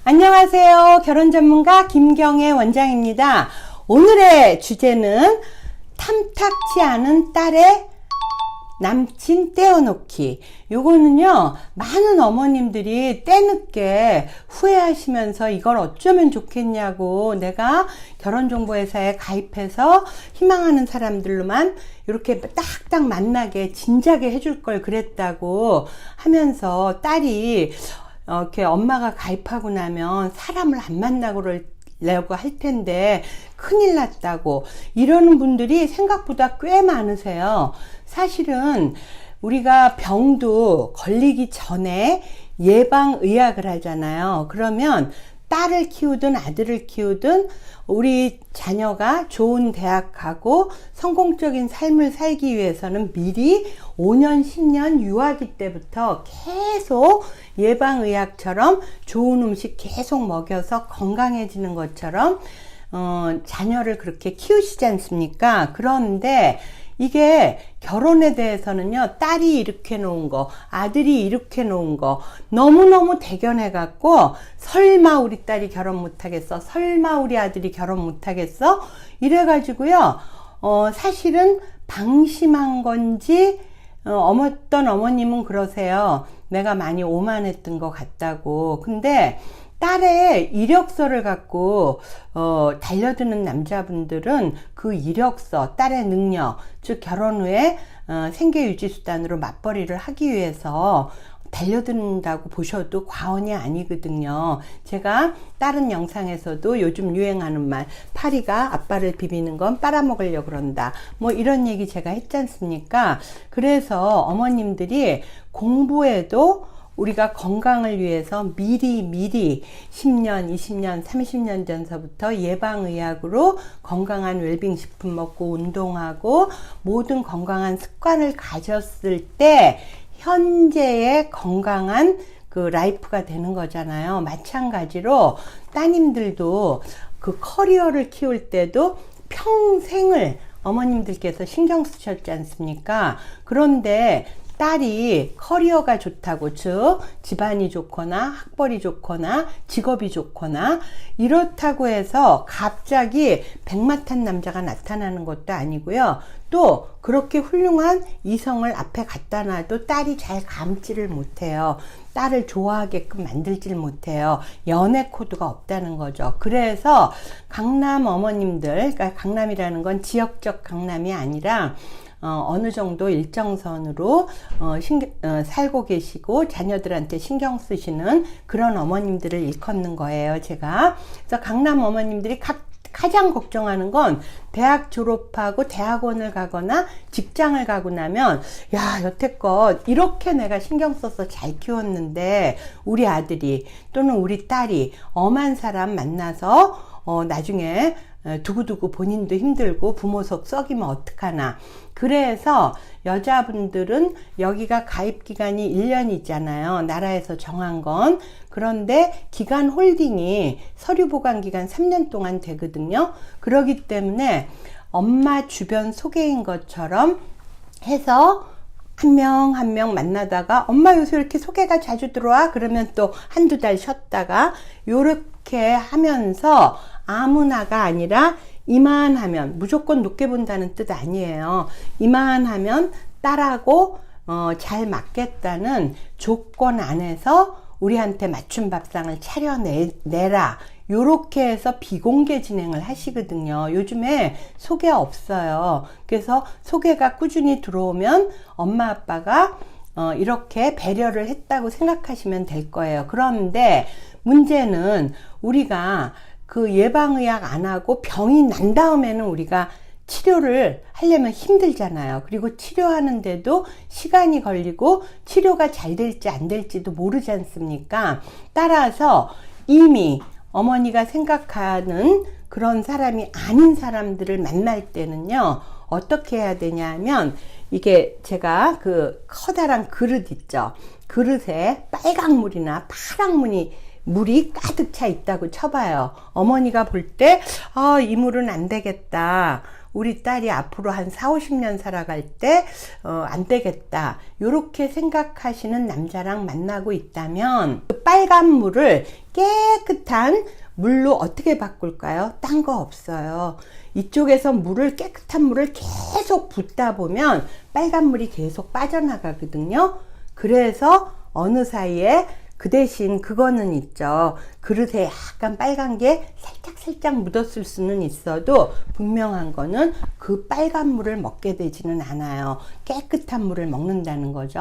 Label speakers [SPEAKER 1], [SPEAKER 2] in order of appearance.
[SPEAKER 1] 안녕하세요. 결혼 전문가 김경애 원장입니다. 오늘의 주제는 탐탁치 않은 딸의 남친 떼어놓기. 요거는요, 많은 어머님들이 때늦게 후회하시면서 이걸 어쩌면 좋겠냐고, 내가 결혼정보회사에 가입해서 희망하는 사람들로만 이렇게 딱딱 만나게 진작에 해줄 걸 그랬다고 하면서 딸이 이렇게 엄마가 가입하고 나면 사람을 안 만나고 그러려고 할 텐데 큰일 났다고 이러는 분들이 생각보다 꽤 많으세요. 사실은 우리가 병도 걸리기 전에 예방의학을 하잖아요. 그러면 딸을 키우든 아들을 키우든 우리 자녀가 좋은 대학 가고 성공적인 삶을 살기 위해서는 미리 5년, 10년 유아기 때부터 계속 예방의학처럼 좋은 음식 계속 먹여서 건강해지는 것처럼 자녀를 그렇게 키우시지 않습니까? 그런데 이게 결혼에 대해서는요, 딸이 이렇게 놓은 거, 아들이 이렇게 놓은 거 너무너무 대견해 갖고 설마 우리 딸이 결혼 못하겠어, 설마 우리 아들이 결혼 못하겠어, 이래 가지고요, 사실은 방심한 건지 어떤 어머님은 그러세요. 내가 많이 오만했던 것 같다고. 근데 딸의 이력서를 갖고 달려드는 남자분들은 그 이력서, 딸의 능력, 즉 결혼 후에 생계유지수단으로 맞벌이를 하기 위해서 달려든다고 보셔도 과언이 아니거든요. 제가 다른 영상에서도 요즘 유행하는 말, 파리가 아빠를 비비는 건 빨아먹으려고 그런다, 뭐 이런 얘기 제가 했지 않습니까? 그래서 어머님들이 공부에도 우리가 건강을 위해서 미리 10년, 20년, 30년 전서부터 예방의학으로 건강한 웰빙 식품 먹고 운동하고 모든 건강한 습관을 가졌을 때 현재의 건강한 그 라이프가 되는 거잖아요. 마찬가지로 따님들도 그 커리어를 키울 때도 평생을 어머님들께서 신경 쓰셨지 않습니까? 그런데 딸이 커리어가 좋다고, 즉 집안이 좋거나 학벌이 좋거나 직업이 좋거나 이렇다고 해서 갑자기 백마탄 남자가 나타나는 것도 아니고요. 또 그렇게 훌륭한 이성을 앞에 갖다 놔도 딸이 잘 감지를 못해요. 딸을 좋아하게끔 만들질 못해요. 연애 코드가 없다는 거죠. 그래서 강남 어머님들, 그러니까 강남이라는 건 지역적 강남이 아니라 어느 정도 일정선으로 살고 계시고 자녀들한테 신경 쓰시는 그런 어머님들을 일컫는 거예요, 제가. 그래서 강남 어머님들이 가장 걱정하는 건 대학 졸업하고 대학원을 가거나 직장을 가고 나면, 야, 여태껏 이렇게 내가 신경 써서 잘 키웠는데 우리 아들이 또는 우리 딸이 엄한 사람 만나서 나중에 두고두고 본인도 힘들고 부모 속 썩이면 어떡하나. 그래서 여자분들은 여기가 가입기간이 1년이잖아요. 나라에서 정한 건. 그런데 기간 홀딩이 서류 보관 기간 3년 동안 되거든요. 그렇기 때문에 엄마 주변 소개인 것처럼 해서 한 명 한 명 만나다가 엄마 요새 이렇게 소개가 자주 들어와? 그러면 또 한두 달 쉬었다가 요렇게 하면서 아무나가 아니라 이만하면, 무조건 높게 본다는 뜻 아니에요. 이만하면 딸하고 잘 맞겠다는 조건 안에서 우리한테 맞춤 밥상을 차려내라, 요렇게 해서 비공개 진행을 하시거든요. 요즘에 소개 없어요. 그래서 소개가 꾸준히 들어오면 엄마 아빠가 이렇게 배려를 했다고 생각하시면 될 거예요. 그런데 문제는 우리가 그 예방의학 안 하고 병이 난 다음에는 우리가 치료를 하려면 힘들잖아요. 그리고 치료하는데도 시간이 걸리고 치료가 잘 될지 안 될지도 모르지 않습니까? 따라서 이미 어머니가 생각하는 그런 사람이 아닌 사람들을 만날 때는요, 어떻게 해야 되냐 하면, 이게 제가 그 커다란 그릇 있죠. 그릇에 빨강 물이나 파랑 물이 가득 차 있다고 쳐봐요. 어머니가 볼 때, 이 물은 안 되겠다. 우리 딸이 앞으로 한 4, 50년 살아갈 때 안 되겠다 이렇게 생각하시는 남자랑 만나고 있다면 그 빨간 물을 깨끗한 물로 어떻게 바꿀까요? 딴 거 없어요. 이쪽에서 깨끗한 물을 계속 붓다 보면 빨간 물이 계속 빠져나가거든요. 그래서 어느 사이에 그 대신 그거는 있죠. 그릇에 약간 빨간 게 살짝 묻었을 수는 있어도 분명한 거는 그 빨간 물을 먹게 되지는 않아요. 깨끗한 물을 먹는다는 거죠.